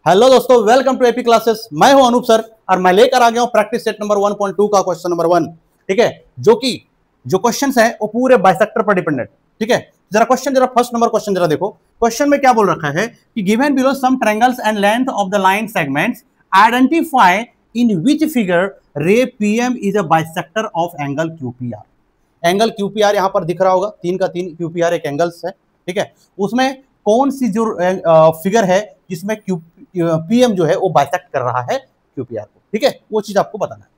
Hello दोस्तों, welcome to AP classes. मैं हूं अनूप सर और मैं लेकर आ गया हूं प्रैक्टिस सेट नंबर 1.2 का क्वेश्चन नंबर 1। ठीक है, जो क्वेश्चंस हैं वो पूरे बाइसेक्टर पर डिपेंडेंट। ठीक है, जरा फर्स्ट नंबर क्वेश्चन जरा देखो। क्वेश्चन में क्या बोल रखा है कि given below some triangles and length of the line segments, identify in which figure ray PM is a bisector of angle QPR. Angle QPR यहां पर दिख रहा होगा, 3 का 3 क्यूपीआर एक एंगल्स है। ठीक है, उसमें कौन सी जो फिगर है जिसमें पीएम जो है वो बाइसेक्ट कर रहा है क्यूपीआर को। ठीक है, वो चीज आपको बताना है।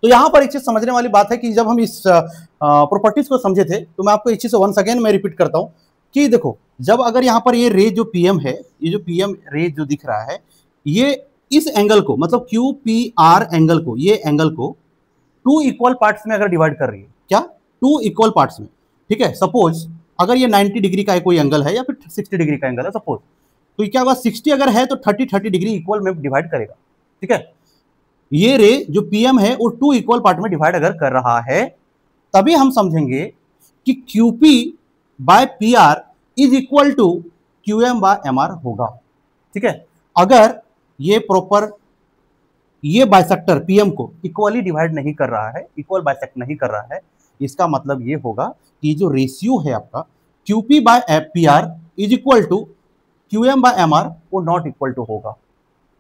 तो यहां पर एक चीज समझने वाली बात है कि जब हम इस प्रॉपर्टीज को समझे थे तो मैं आपको एक चीज वंस अगेन मैं रिपीट करता हूं कि देखो, जब अगर यहां पर ये रे जो पीएम है, ये जो पीएम रे जो दिख रहा है, ये इस एंगल को मतलब क्यू पी आर एंगल को, ये एंगल को 2 इक्वल पार्ट्स में अगर डिवाइड कर रही है, क्या 2 इक्वल पार्ट्स में। ठीक है, सपोज अगर ये 90 डिग्री का कोई एंगल है या फिर 60 डिग्री का एंगल है सपोज, तो क्या होगा, 60 अगर है तो 30 डिग्री इक्वल में डिवाइड करेगा। ठीक है, ये रे जो पीएम है वो 2 इक्वल पार्ट में डिवाइड अगर कर रहा है, तभी हम समझेंगे कि QP by P R is equal to QM by M R होगा। ठीक है, अगर ये प्रॉपर ये बाइसेक्टर पीएम को इक्वली डिवाइड नहीं कर रहा है, इक्वल बाइसेक्ट नहीं कर रहा है, इसका मतलब ये होगा कि जो रेशियो है आपका QP by P R is equal to QM by M R वो नॉट इक्वल टू होगा।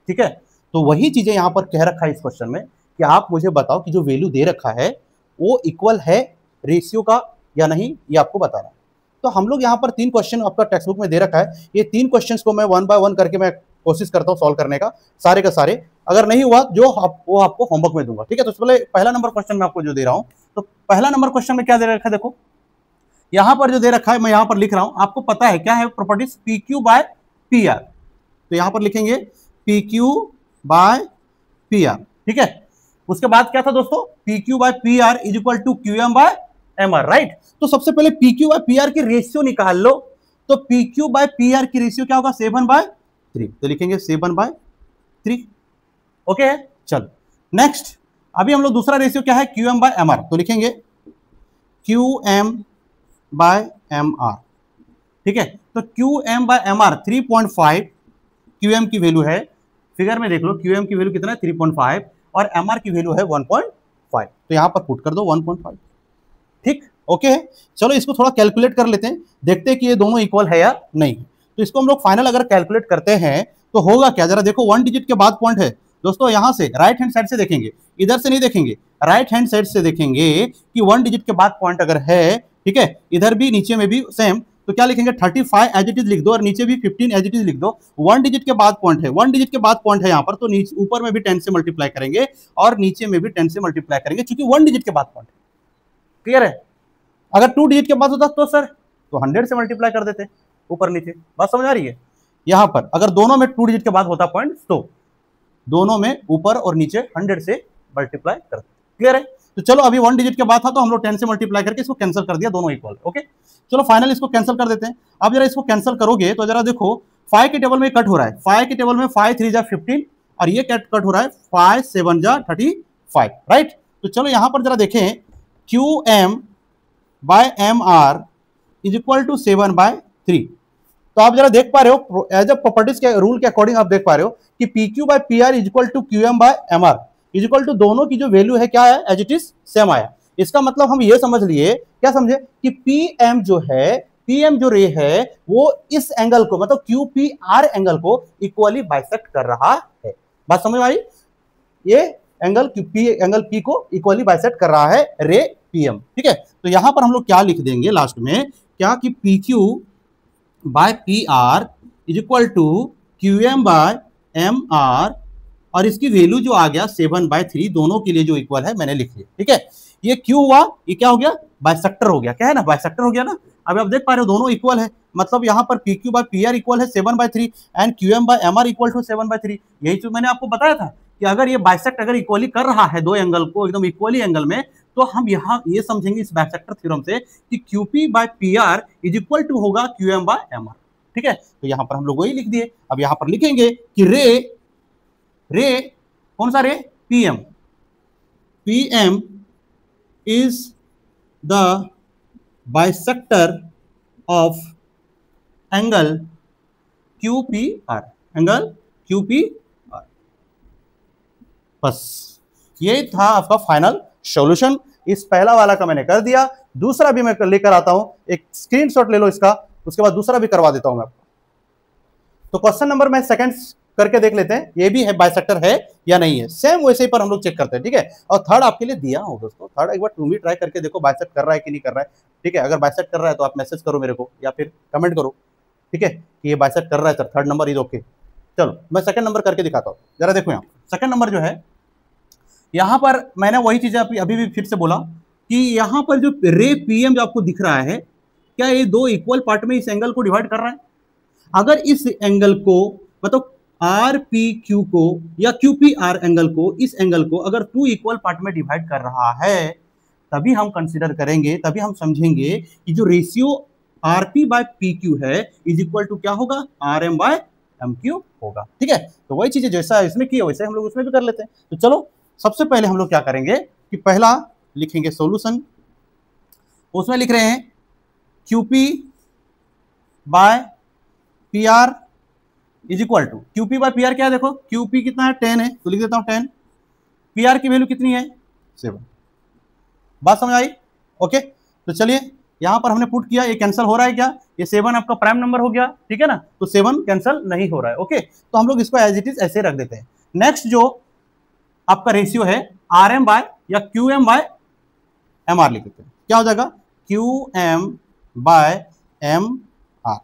ठीक है, तो वही चीजें यहां पर कह रखा है इस क्वेश्चन में कि आप मुझे बताओ कि जो वैल्यू दे रखा है वो इक्वल है रेशियो का या नहीं, ये आपको बताना है। तो हम लोग यहाँ पर 3 क्वेश्चन आपका टेक्स्ट बुक में दे रखा है, ये 3 क्वेश्चंस को मैं 1 बाय 1 करके मैं कोशिश करता हूँ सॉल्व करने का, सारे का सारे। अगर नहीं हुआ जो वो आपको होमवर्क में दूंगा। ठीक है, तो पहले पहला नंबर क्वेश्चन मैं आपको जो दे रहा हूँ, तो पहला नंबर क्वेश्चन में क्या दे रखा है, देखो यहां पर जो दे रखा है मैं यहां पर लिख रहा हूं, आपको पता है क्या है properties, P Q by P R. तो यहां पर लिखेंगे P Q by P R. ठीक है, उसके बाद क्या था दोस्तों, P Q by P R is equal to Q M by M R. Right, तो सबसे पहले P Q by P R की रेशियो निकाल लो। तो P Q by P R की रेशियो क्या होगा, 7/3। तो लिखेंगे 7/3। ओके, चलो नेक्स्ट, अभी हम लोग दूसरा रेशियो क्या है, Q M by M R. तो लिखेंगे Q M by M R. ठीक है, तो Q M by M R 3.5 Q M की वैल्यू है, फिगर में देख लो क्यू एम की वैल्यू कितना है 3.5 और एम आर की वैल्यू है 1.5। तो यहां पर पुट कर दो 1.5। ठीक, ओके, चलो इसको थोड़ा कैलकुलेट कर लेते हैं, देखते हैं कि ये दोनों इक्वल है या नहीं। तो इसको हम लोग फाइनल अगर कैलकुलेट करते हैं तो होगा क्या, जरा देखो 1 डिजिट के बाद पॉइंट है दोस्तों, यहां से राइट हैंड साइड से देखेंगे, इधर से नहीं देखेंगे, राइट हैंड साइड से देखेंगे कि 1 डिजिट के बाद पॉइंट अगर है, ठीक है, इधर भी नीचे में भी सेम, तो क्या लिखेंगे 35 एज इट इज लिख दो और नीचे भी 15 एज इट इज लिख दो। 1 डिजिट के बाद पॉइंट है, 1 डिजिट के बाद पॉइंट है यहाँ पर, तो नीचे ऊपर में भी 10 से मल्टीप्लाई करेंगे और नीचे में भी 10 से मल्टीप्लाई करेंगे, क्योंकि 1 डिजिट के बाद पॉइंट है। क्लियर है, अगर 2 डिजिट के बाद होता तो सर तो 100 से मल्टीप्लाई कर देते ऊपर नीचे। बात समझ आ रही है, यहां पर अगर दोनों में 2 डिजिट के बाद होता पॉइंट तो दोनों में ऊपर और नीचे 100 से मल्टीप्लाई करते। क्लियर है, तो चलो अभी 1 डिजिट के बाद था तो हम लोग 10 से मल्टीप्लाई करके इसको कैंसिल कर दिया, दोनों इक्वल। ओके, चलो फाइनल इसको कैंसिल कर देते हैं। अब जरा इसको कैंसिल करोगे तो जरा देखो 5 के टेबल में कट हो रहा है, 5 के टेबल में 5 3 जा 15 और ये कट हो रहा है 5 7 जा 35। राइट, तो चलो यहां पर जरा देखें Q M by M R is equal to 7/3। तो आप जरा देख पा रहे हो एज ए प्रॉपर्टीज के रूल के अकॉर्डिंग आप देख पा रहे हो कि P Q by P R is equal to Q M by M R is equal to दोनों की जो वैल्यू है क्या है, एज इट इज सेम आया। इसका मतलब हम ये समझ लिए, क्या समझे, कि पी एम जो है, पी एम जो रे है वो इस एंगल को मतलब क्यू पी आर एंगल को इक्वली बाइसेक्ट कर रहा है। बात समझ में आई, ये एंगल पी को इक्वली बाइसेक्ट कर रहा है रे पीएम। ठीक है, तो यहां पर हम लोग क्या लिख देंगे लास्ट में, क्या कि P Q by P R is equal to Q M by M R और इसकी वैल्यू जो आ गया 7/3, दोनों के लिए जो इक्वल है मैंने लिख लिया। ठीक है, ये क्यों हुआ, ये क्या हो गया, बाइसेक्टर हो गया, क्या है ना, बाइसेक्टर हो गया ना। अब आप देख पा रहे हो दोनों इक्वल है, मतलब यहां पर P Q by P R equal है 7/3 and Q M by M R equal to 7/3। यही तो मैंने आपको बताया था कि अगर ये बाइसेक्ट अगर इक्वली कर रहा है दो एंगल को एकदम इक्वली एंगल में, तो हम यहाँ ये समझेंगे इस बाइसेक्टर थ्योरम से कि QP by P R is equal to होगा Q M by M R. ठीक है, तो यहां पर हम लोग वही लिख दिए। अब यहां पर लिखेंगे कि रे कौन सा रे, PM, PM is the bisector of angle QPR, angle QP R। बस ये था आपका फाइनल सॉल्यूशन। इस पहला वाला का मैंने कर दिया, दूसरा भी मैं लेकर आता हूं, एक स्क्रीनशॉट ले लो इसका, उसके बाद दूसरा भी करवा देता हूं मैं आपको। तो क्वेश्चन नंबर मैं सेकंड करके देख लेते हैं, ये भी है बाइसेक्टर है या नहीं है, सेम वैसे ही पर हम लोग चेक करते हैं, ठीक है। और थर्ड आपके लिए दिया हूं दोस्तों, थर्ड एक बार तुम भी ट्राई करके देखो बाइसेक्ट कर रहा है कि नहीं कर रहा है, ठीक है। अगर बाइसेक्ट कर रहा है तो आप मैसेज करो मेरे को या फिर कमेंट करो, ठीक है, कि ये बाइसेक्ट कर रहा है sir, third number is okay. चलो मैं सेकंड नंबर करके दिखाता हूँ, जरा देखो यहाँ सेकंड नंबर जो है, यहाँ पर मैंने वही चीजें अभी भी फिर से बोला कि यहाँ पर जो रे पीएम जो आपको दिख रहा है, क्या ये दो इक्वल पार्ट में इस एंगल को डिवाइड कर रहा है? अगर इस एंगल को मतलब आर पी क्यू को या क्यू पी आर एंगल को, इस एंगल को अगर टू इक्वल पार्ट में डिवाइड कर रहा है, तभी हम कंसिडर करेंगे, तभी हम समझेंगे कि जो ratio R P by P Q है इज इक्वल टू क्या होगा, R M by M Q होगा, ठीक है। तो वही चीजें जैसा इसमें की वैसे हम लोग उसमें भी कर लेते हैं। तो चलो सबसे पहले हम लोग क्या करेंगे कि पहला लिखेंगे सॉल्यूशन, उसमें लिख रहे हैं QP by PR is equal to, QP by PR क्या है, देखो QP कितना है 10 है, तो लिख देता हूं 10, PR की वैल्यू कितनी है 7। बात समझ आई? ओके, तो चलिए यहां पर हमने पुट किया, ये कैंसिल हो रहा है क्या, ये 7 आपका प्राइम नंबर हो गया, ठीक है ना, तो 7 कैंसिल नहीं हो रहा है। ओके, तो हम लोग इसको एज इट इज ऐसे रख देते हैं। नेक्स्ट जो आपका रेशियो है RM बाय या QM बाय MR लिख देते हैं, क्या हो जाएगा QM बाय MR।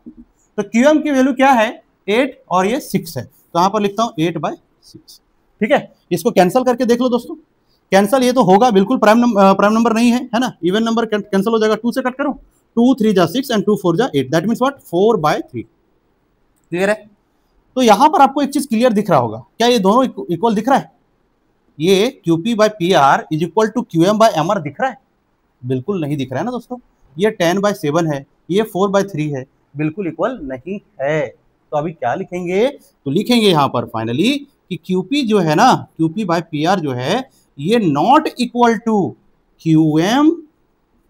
तो QM की वैल्यू क्या है 8 और ये 6 है, तो यहां पर लिखता हूं 8 बाय 6, ठीक है। इसको कैंसिल करके देख लो दोस्तों, कैंसिल ये तो होगा बिल्कुल, प्राइम नंबर नहीं है ना, इवन नंबर कैंसिल हो जाएगा, 2 से कट करो, 2 3 जा 6 एंड 2 4 जा 8, that means what 4 by 3, clear है। तो यहां पर आपको एक चीज क्लियर दिख रहा होगा, क्या ये दोनों इक्वल दिख रहा है, ये QP by PR is equal to QM by MR दिख रहा है? बिल्कुल नहीं दिख रहा है ना दोस्तों, ये 10 बाय 7 है, ये 4 बाय 3 है, बिल्कुल इक्वल नहीं है। तो अभी क्या लिखेंगे, तो लिखेंगे यहाँ पर फाइनली कि QP जो है ना, QP बाय PR जो है ये not equal to QM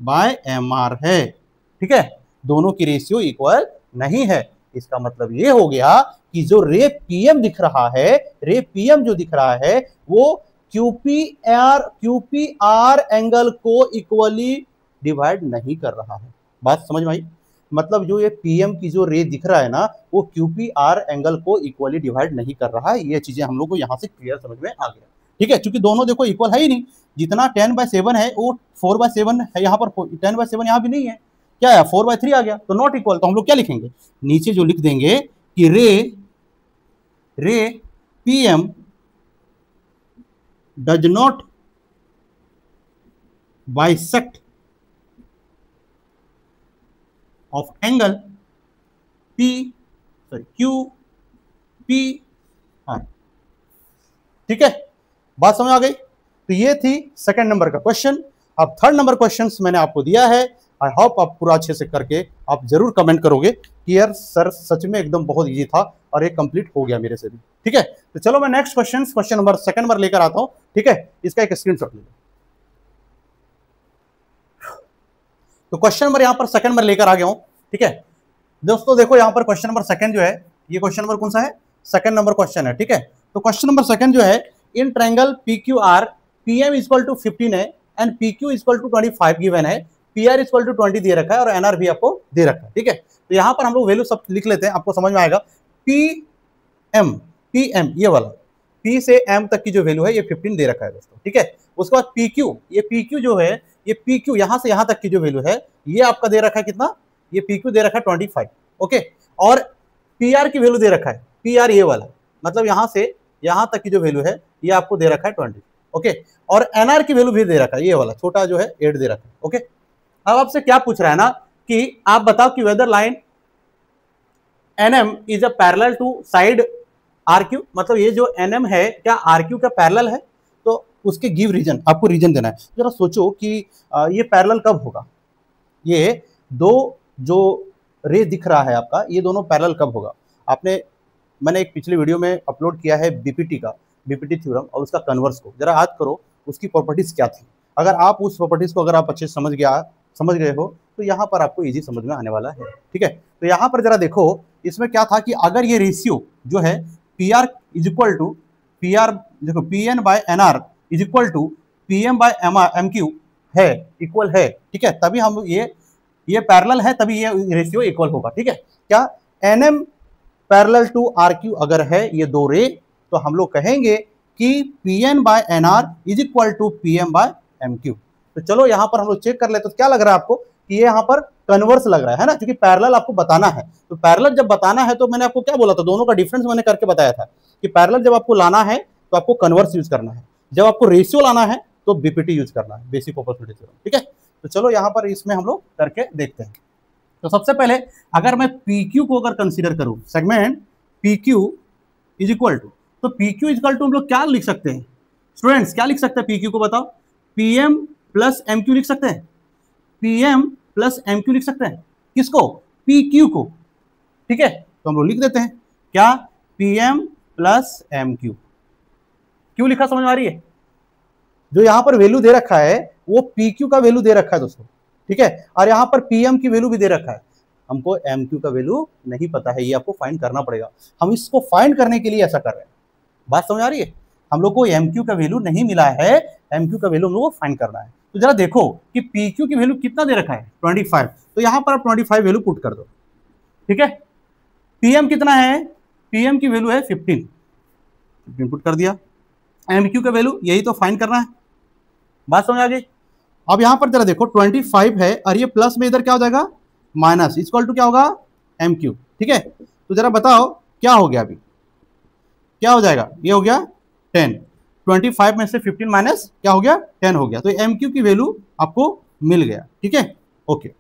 by MR है, ठीक है, दोनों की रेशियो इक्वल नहीं है। इसका मतलब ये हो गया कि जो रे PM दिख रहा है, रे PM जो दिख रहा है वो QPR एंगल को इक्वली डिवाइड नहीं कर रहा है। बात समझ में आई? मतलब जो ये PM की जो रे दिख रहा है ना, वो QPR एंगल को इक्वली डिवाइड नहीं कर रहा है। ये चीजें हम लोग को यहाँ से क्लियर समझ में आ गया, ठीक है, क्योंकि दोनों देखो इक्वल है ही नहीं, जितना 10 बाय 7 है वो 4 बाय 7 है, यहाँ पर 10 बाय 7 यहाँ भी नहीं है, क्या है 4 बाय 3 आ गया, तो नॉट इक्वल। तो हम लोग क्या लिखेंगे, नीचे जो लिख देंगे कि रे PM does not bisect of angle QPR, ठीक है, बात समझ आ गई। तो ये थी सेकंड नंबर का क्वेश्चन। अब थर्ड नंबर क्वेश्चन मैंने आपको दिया है, आई होप आप पूरा अच्छे से करके आप जरूर कमेंट करोगे कि यार सर सच में एकदम बहुत इजी था और ये कंप्लीट हो गया मेरे से भी, ठीक है। तो चलो मैं next question number second number लेकर आता हूं, ठीक है, इसका एक स्क्रीनशॉट ले लो। तो क्वेश्चन नंबर यहां पर सेकंड नंबर लेकर आ गया हूं, ठीक है दोस्तों। देखो यहां पर क्वेश्चन नंबर सेकंड जो है, ये क्वेश्चन नंबर कौन सा है, सेकंड नंबर क्वेश्चन है, ठीक है। तो क्वेश्चन नंबर सेकंड जो है, in triangle PQR PM equal to 15 है and PQ equal to 25 given है, PR इक्वल टू 20 दे रखा है और NR भी आपको दे रखा है, ठीक है। तो यहां पर हम लोग वैल्यू सब लिख लेते हैं, आपको समझ में आएगा। PM ये वाला P से M तक की जो वैल्यू है ये 15 दे रखा है दोस्तों, ठीक है। उसके बाद PQ, ये PQ जो है, ये PQ यहां से यहां तक की जो वैल्यू है ये आपका दे रखा है कितना, ये PQ दे रखा है 25, ओके। और PR की वैल्यू दे रखा है, PR ये वाला, मतलब यहां से यहां तक की जो वैल्यू है ये आपको दे रखा है 20, ओके। और NR की वैल्यू भी दे रखा है, ये वाला छोटा जो है 8 दे रखा है, ओके। अब आपसे क्या पूछ रहा है ना कि आप बताओ कि whether line NM is a parallel to side RQ, मतलब ये जो NM है क्या RQ का पैरेलल है, तो उसके गिव रीजन, आपको रीजन देना है। जरा सोचो कि ये पैरेलल कब होगा, ये दो जो रे दिख रहा है आपका, ये दोनों पैरेलल कब होगा। मैंने एक पिछले वीडियो में अपलोड किया है बीपीटी थ्योरम और उसका कन्वर्स को, जरा याद करो उसकी प्रॉपर्टीज क्या थी। अगर आप उस प्रॉपर्टीज को अगर आप अच्छे से समझ गए हो तो यहाँ पर आपको इजी समझ में आने वाला है, ठीक है। तो यहाँ पर जरा देखो इसमें क्या था कि अगर ये रेशियो जो है PR is equal to P R, देखो P N by N R is equal to P M by M Q है, इक्वल है, ठीक है, तभी हम ये पैरेलल है, तभी ये रेशियो इक्वल होगा, ठीक है। क्या N M parallel to R Q अगर है ये दो रे, तो हम लोग कहेंगे कि P N by N R is equal to P M by M Q. तो चलो यहाँ पर हम लोग चेक कर लेते, तो क्या लग रहा है आपको कि ये यहाँ पर कन्वर्स लग रहा है ना, क्योंकि पैरेलल आपको बताना है। तो पैरेलल जब बताना है तो मैंने आपको क्या बोला था, दोनों का डिफरेंस मैंने करके बताया था कि पैरेलल जब आपको लाना है तो आपको कन्वर्स यूज करना है, जब आपको रेशियो लाना है तो बीपीटी यूज करना है, बेसिक प्रोपोर्शनलिटी थ्योरम, ठीक है। तो चलो यहाँ पर इसमें हम लोग करके देखते हैं। तो सबसे पहले अगर मैं PQ को अगर कंसीडर करूं, segment PQ is equal to, तो PQ इज इक्वल टू हम लोग क्या लिख सकते हैं स्टूडेंट्स, क्या लिख सकते हैं PQ को बताओ, PM प्लस MQ लिख सकते हैं, PM प्लस MQ लिख सकते हैं, किसको, PQ को, ठीक है। तो हम लोग लिख देते हैं क्या, PM प्लस MQ। क्यों लिखा समझ में आ रही है, जो यहां पर वैल्यू दे रखा है वो PQ का वैल्यू दे रखा है दोस्तों, ठीक है, और यहां पर PM की वैल्यू भी दे रखा है, हमको MQ का वैल्यू नहीं पता है, ये आपको फाइंड करना पड़ेगा। हम इसको फाइंड करने के लिए ऐसा कर रहे हैं, बात समझ आ रही है, हम लोग को MQ का वैल्यू नहीं मिला है, MQ का वैल्यू हम लोग को फाइंड करना है। तो जरा देखो कि PQ की वैल्यू कितना दे रखा है 25, तो यहां पर आप 25 वैल्यू पुट कर दो, ठीक है। PM कितना है, PM की वैल्यू है 15 पुट कर दिया, MQ का वैल्यू यही तो फाइंड करना है, बात समझ आ गई। अब यहां पर जरा देखो 25 है और ये प्लस में इधर क्या हो जाएगा माइनस, इक्वल टू क्या होगा MQ, ठीक है। तो जरा बताओ क्या हो गया, अभी क्या हो जाएगा, ये हो गया 10, 25 में से 15 माइनस क्या हो गया 10 हो गया, तो MQ की वैल्यू आपको मिल गया, ठीक है, ओके।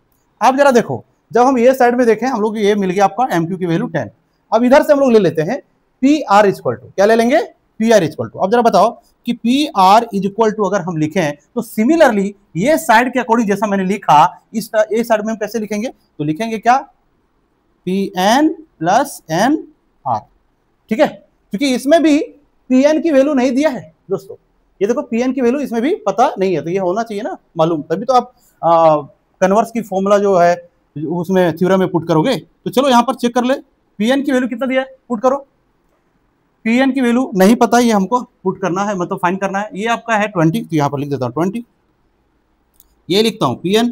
अब जरा देखो जब हम ये साइड में देखें हम लोग ये मिल गया आपका MQ की वैल्यू 10, अब इधर से हम लोग ले लेते हैं PR इक्वल टू, क्या ले लेंगे PR इक्वल टू। अब जरा बताओ कि PR इज इक्वल टू अगर हम लिखें तो सिमिलरली ये साइड के अकॉर्डिंग जैसा मैंने लिखा इस ए साइड में हम कैसे लिखेंगे, तो लिखेंगे क्या PN प्लस NR, ठीक है, क्योंकि इसमें भी PN की वैल्यू नहीं दिया है दोस्तों, ये देखो PN की वैल्यू इसमें भी पता नहीं है, तो ये होना चाहिए ना मालूम, तभी तो आप कन्वर्स की फॉर्मूला जो है उसमें थ्योरम में पुट करोगे। तो चलो यहाँ पर चेक कर ले, PN की वैल्यू कितना दिया है पुट करो, PN की वैल्यू नहीं पता, ये हमको पुट करना है, मतलब फाइंड करना है, ये आपका है 20, तो यहाँ पर लिख देता हूँ 20, ये लिखता हूँ PN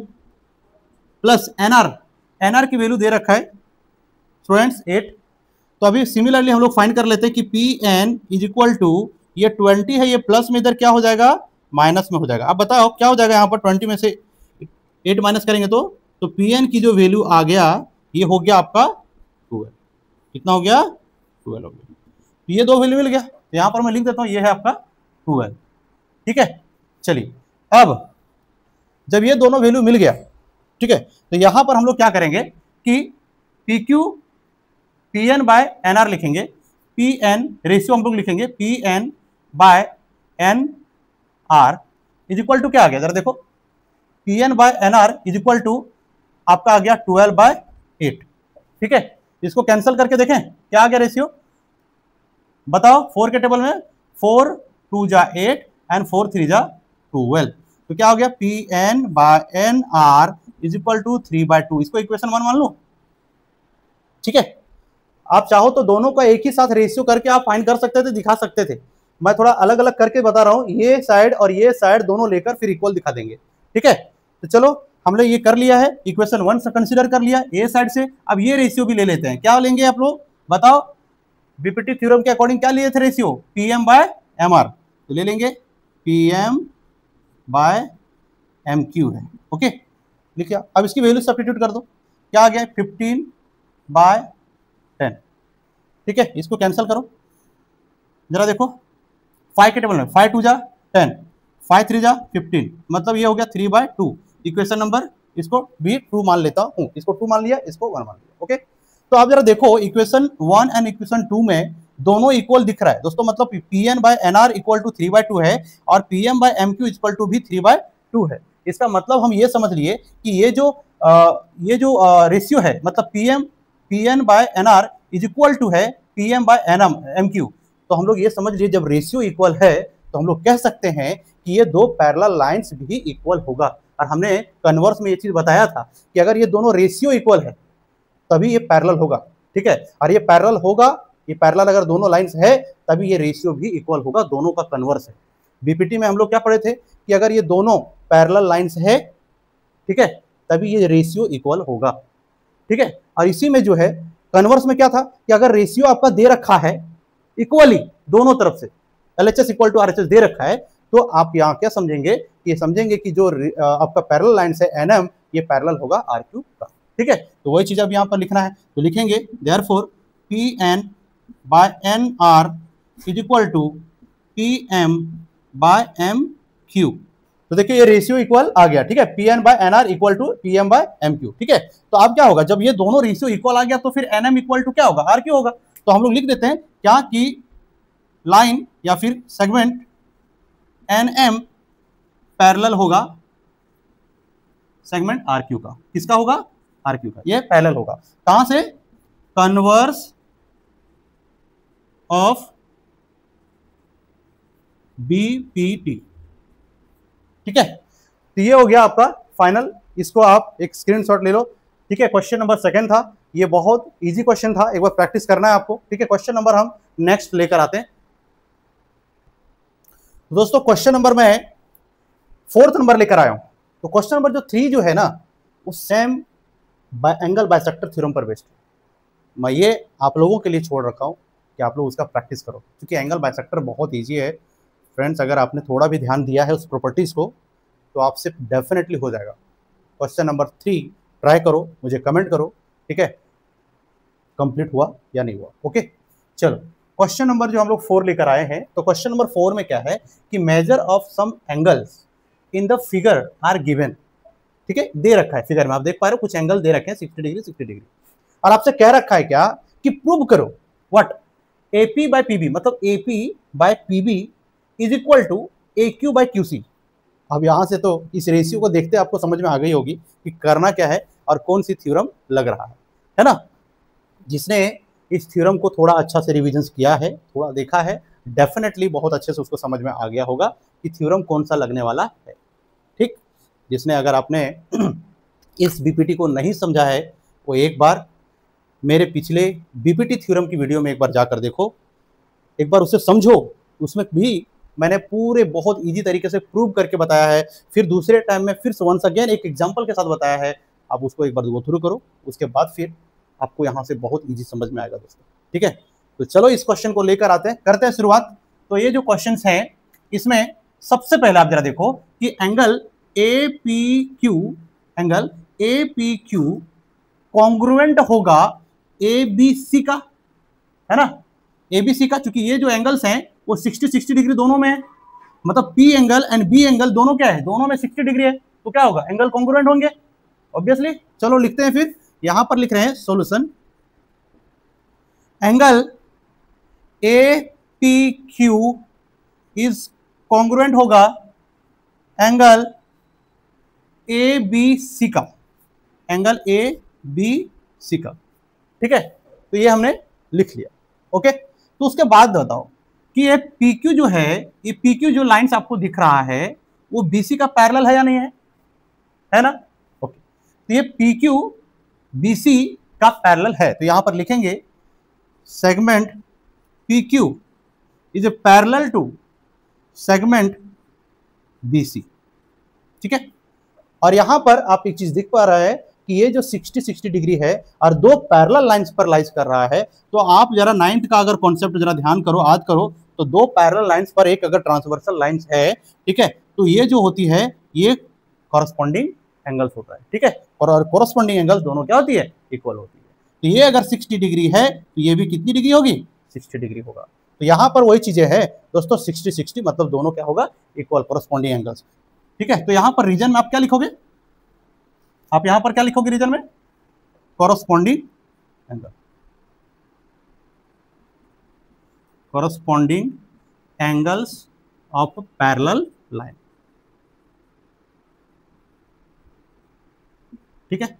प्लस NR की वैल्यू दे रखा है स्टूडेंट्स 8, तो अभी सिमिलरली हम लोग फाइंड कर लेते हैं कि PN इज इक्वल टू ये 20 है, ये प्लस में इधर क्या हो जाएगा माइनस में हो जाएगा। अब बताओ क्या हो जाएगा यहाँ पर 20 में से 8 माइनस करेंगे तो PN की जो वैल्यू आ गया ये हो गया आपका 12, कितना हो गया 12 हो गया, ये दो वैल्यू मिल गया, तो यहाँ पर मैं लिख देता हूँ ये है आपका 12, ठीक है। चलिए अब जब ये दोनों वैल्यू मिल गया, ठीक है, तो यहाँ पर हम लोग क्या करेंगे कि PQ PN बाय NR लिखेंगे, PN रेशियो हम लोग लिखेंगे PN by NR is equal to क्या आ गया, जरा देखो PN by NR is equal to आपका आ गया 12/8, ठीक है। इसको कैंसिल करके देखें क्या आ गया रेशियो, बताओ 4 के टेबल में 4 2 जा 8 एंड 4 3 जा 12, तो क्या हो गया PN by NR is equal to 3/2, इसको इक्वेशन 1 मान लो, ठीक है। आप चाहो तो दोनों का एक ही साथ रेशियो करके आप फाइंड कर सकते थे, दिखा सकते थे, मैं थोड़ा अलग अलग करके बता रहा हूं, ये साइड और ये साइड दोनों लेकर फिर इक्वल दिखा देंगे, ठीक है। तो चलो हमने ये कर लिया है, इक्वेशन 1 से कंसीडर कर लिया ए साइड से, अब ये रेशियो भी ले लेते हैं, क्या लेंगे आप लोग बताओ, बीपीटी थ्योरम के अकॉर्डिंग क्या लिए थे रेशियो PM बाय MR, तो ले लेंगे PM बाय MQ है, ओके लिखिए। अब इसकी वैल्यू सब्स्टिट्यूट कर दो, क्या आ गया 15/10, ठीक है, इसको कैंसिल करो, जरा देखो 5 के टेबल में 5 2 जा 10, 5 3 जा 15, मतलब ये हो गया 3/2, इक्वेशन नंबर इसको भी 2 मान लेता हूँ, इसको 2 मान लिया, इसको 1 मान लिया, ओके। तो आप जरा देखो इक्वेशन 1 एंड इक्वेशन 2 में दोनों इक्वल दिख रहा है दोस्तों, मतलब PN by NR equal to 3/2 है और PM by MQ equal to भी 3/2 है। इसका मतलब हम ये समझ लिए कि ये जो रेशियो है, मतलब PN by NR is equal to है PM बाय MQ, तो हम लोग ये समझ लिए जब रेशियो इक्वल है तो हम लोग कह सकते हैं कि ये दो पैरेलल लाइंस भी इक्वल होगा, और हमने कन्वर्स में ये चीज बताया था कि अगर ये दोनों रेशियो इक्वल है तभी ये पैरेलल होगा, ठीक है, और ये पैरेलल होगा, ये पैरेलल अगर दोनों लाइंस है तभी ये रेशियो भी इक्वल होगा, दोनों का कन्वर्स है। बीपीटी में हम लोग क्या पढ़े थे कि अगर ये दोनों पैरेलल लाइंस है, ठीक है, तभी ये रेशियो इक्वल होगा, ठीक है। और इसी में जो है कन्वर्स में क्या था कि अगर रेशियो आपका दे रखा है इक्वली दोनों तरफ से, LHS इक्वल टू RHS दे रखा है, तो आप यहाँ क्या समझेंगे, ये समझेंगे कि जो आपका पैरेलल लाइंस है NM, ये पैरेलल होगा R क्यूब का, ठीक है। तो वही चीज अब यहाँ पर लिखना है, तो लिखेंगे therefore PN by NR is equal to PM by M cube. तो देखिए ये रेशियो इक्वल आ गया, ठीक है, PN by NR equal to PM by M cube, ठीक है। तो अब क्या होगा, जब ये दोनों रेशियो इक्वल आ गया तो फिर NM इक्वल टू क्या होगा, R क्यूब होगा। तो हम लोग लिख देते हैं क्या कि लाइन या फिर सेगमेंट NM पैरेलल होगा सेगमेंट RQ का। किसका होगा, RQ का। ये पैरेलल होगा कहां से, कन्वर्स ऑफ BPT, ठीक है। तो ये हो गया आपका फाइनल, इसको आप एक स्क्रीनशॉट ले लो, ठीक है। क्वेश्चन नंबर 2 था, ये बहुत इजी क्वेश्चन था, एक बार प्रैक्टिस करना है आपको, ठीक है। क्वेश्चन नंबर हम नेक्स्ट लेकर आते हैं दोस्तों। क्वेश्चन नंबर में 4th नंबर लेकर आया हूं। तो क्वेश्चन नंबर जो 3 जो है ना, वो सेम एंगल बाइसेक्टर थ्योरम पर बेस्ड है। मैं ये आप लोगों के लिए छोड़ रखा हूं कि आप लोग उसका प्रैक्टिस करो, क्योंकि एंगल बाइसेक्टर बहुत ईजी है फ्रेंड्स। अगर आपने थोड़ा भी ध्यान दिया है उस प्रॉपर्टीज को, तो आपसे डेफिनेटली हो जाएगा। क्वेश्चन नंबर 3 ट्राई करो, मुझे कमेंट करो, ठीक है, कंप्लीट हुआ या नहीं हुआ। ओके, चलो क्वेश्चन नंबर जो हम लोग 4 लेकर आए हैं, तो क्वेश्चन नंबर 4 में क्या है कि measure of some angles in the figure are given, ठीक है, दे रखा है फिगर में, आप देख पा रहे हो कुछ एंगल दे रखे हैं 60 डिग्री 60 डिग्री, और आपसे कह रखा है क्या कि प्रूव करो व्हाट AP बाय PB, मतलब AP by PB is equal to AQ by QC। अब यहां से तो इस रेशियो को देखते आपको समझ में आ गई होगी कि करना क्या है और कौन सी थ्योरम लग रहा है ना। जिसने इस थ्योरम को थोड़ा अच्छा से रिवीजन किया है, थोड़ा देखा है, डेफिनेटली बहुत अच्छे से उसको समझ में आ गया होगा कि थ्योरम कौन सा लगने वाला है, ठीक। जिसने अगर आपने इस BPT को नहीं समझा है, वो एक बार मेरे पिछले BPT थ्योरम की वीडियो में एक बार जाकर देखो, एक बार उसे समझो। उसमें भी मैंने पूरे बहुत इजी तरीके से प्रूव करके बताया है, फिर दूसरे टाइम में फिर वंस अगेन एक एग्जांपल के साथ बताया है। आप उसको एक बार गो थ्रू करो, उसके बाद फिर आपको यहाँ से बहुत इजी समझ में आएगा दोस्तों, ठीक है। तो चलो इस क्वेश्चन को लेकर आते हैं, करते हैं शुरुआत। तो ये जो क्वेश्चन है, इसमें सबसे पहले आप जरा देखो कि एंगल APQ कॉन्ग्रुएंट होगा ABC का, है ना, ABC का, क्योंकि ये जो एंगल्स हैं वो 60 डिग्री दोनों में है, मतलब P angle and B angle दोनों क्या है, दोनों में 60 डिग्री है, तो क्या होगा, एंगल कॉन्ग्रुएंट होंगे ऑब्वियसली। चलो लिखते हैं, फिर यहां पर लिख रहे हैं solution, angle APQ is congruent होगा एंगल ABC का, एंगल ABC का, ठीक है। तो ये हमने लिख लिया, ओके। तो उसके बाद बताओ कि ये PQ जो है, ये PQ जो लाइंस आपको दिख रहा है वो BC का पैरेलल है या नहीं है ना, ओके। तो ये PQ BC का पैरेलल है, तो यहां पर लिखेंगे segment PQ is a parallel to segment BC, ठीक है। और यहां पर आप एक चीज दिख पा रहा है कि ये जो 60 डिग्री है और दो पैरेलल लाइंस पर लाइज कर रहा है, तो आप जरा 9th का अगर कॉन्सेप्ट जरा ध्यान करो, याद करो, तो दो पैरेलल लाइंस पर एक अगर ट्रांसवर्सल लाइंस है, ठीक है, तो ये जो होती है ये कॉरस्पॉन्डिंग एंगल्स होता है, ठीक है। और कॉरस्पॉन्डिंग एंगल्स दोनों क्या होती है, इक्वल होती है। तो ये अगर 60 डिग्री है तो ये भी कितनी डिग्री होगी, 60 डिग्री होगा। तो यहां पर वही चीजें है दोस्तों, 60 मतलब दोनों क्या होगा, इक्वल कॉरस्पॉन्डिंग एंगल्स, ठीक है। तो यहां पर रीजन में आप क्या लिखोगे, आप यहां पर क्या लिखोगे रीजन में, corresponding angle, corresponding angles of parallel line, ठीक है,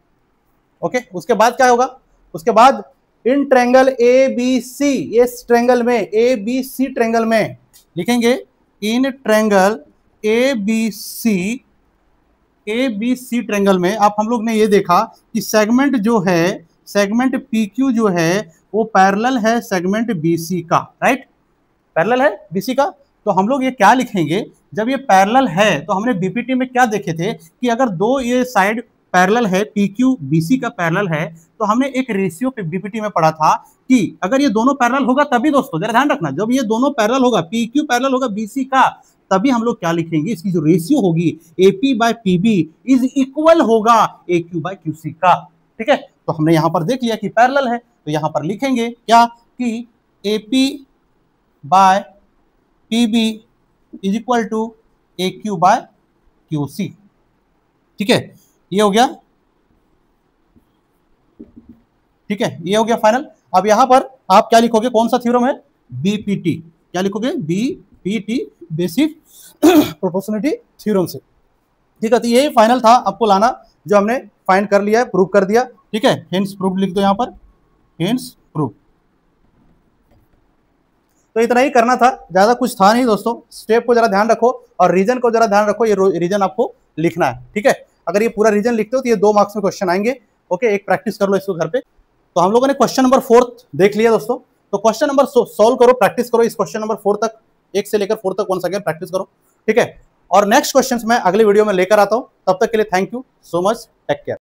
ओके। उसके बाद क्या होगा, उसके बाद इन ट्रायंगल ABC, इस ट्रायंगल में ABC ट्रायंगल में लिखेंगे इन ट्रायंगल ABC ट्रायंगल में आप हम लोग ने ये देखा कि सेगमेंट जो है, सेगमेंट PQ जो है वो पैरेलल है सेगमेंट BC का, राइट। पैरेलल है बीसी का, तो हम लोग ये क्या लिखेंगे, जब ये पैरेलल है तो हमने बीपीटी में क्या देखे थे कि अगर दो ये साइड पैरेलल है, पीक्यू बीसी का पैरेलल है, तो हमने एक रेशियो पे बीपीटी में पढ़ा था कि अगर ये दोनों पैरेलल होगा तभी, दोस्तों जरा ध्यान रखना, जब ये दोनों पैरेलल होगा, पीक्यू पैरेलल होगा बीसी का, तभी हम लोग क्या लिखेंगे, इसकी जो रेशियो होगी AP by PB is equal होगा एक्यू बाय क्यूसी का। ठीक है, तो हमने यहां पर देख लिया कि पैरेलल है, तो यहां पर लिखेंगे क्या कि AP by PB is equal to AQ by QC. ठीक है, ये हो गया, ठीक है, ये हो गया फाइनल। अब यहां पर आप क्या लिखोगे, कौन सा थ्योरम है, बीपीटी, क्या लिखोगे, बीपीटी, बेसिक प्रोपोर्शनलिटी थ्योरम से। ठीक है, तो ये फाइनल था आपको लाना, जो हमने फाइंड कर लिया है, प्रूव कर दिया। ठीक है, हेंस प्रूव लिख दो यहां पर, हेंस प्रूव। तो इतना ही करना था, ज्यादा कुछ था नहीं दोस्तों। स्टेप को जरा ध्यान रखो और रीजन को जरा ध्यान रखो, ये रीजन आपको लिखना है। ठीक है, अगर ये पूरा रीजन लिखते हो तो ये 2 मार्क्स में क्वेश्चन आएंगे। ओके, एक प्रैक्टिस कर लो इसको घर पे। तो हम लोगों ने क्वेश्चन नंबर 4 देख लिया दोस्तों, तो क्वेश्चन नंबर सॉल्व करो, प्रैक्टिस करो इस क्वेश्चन नंबर 4 तक, 1 से लेकर 4 तक वंस अगेन प्रैक्टिस करो। ठीक है, और नेक्स्ट क्वेश्चंस मैं अगले वीडियो में लेकर आता हूं, तब तक के लिए thank you so much, take care.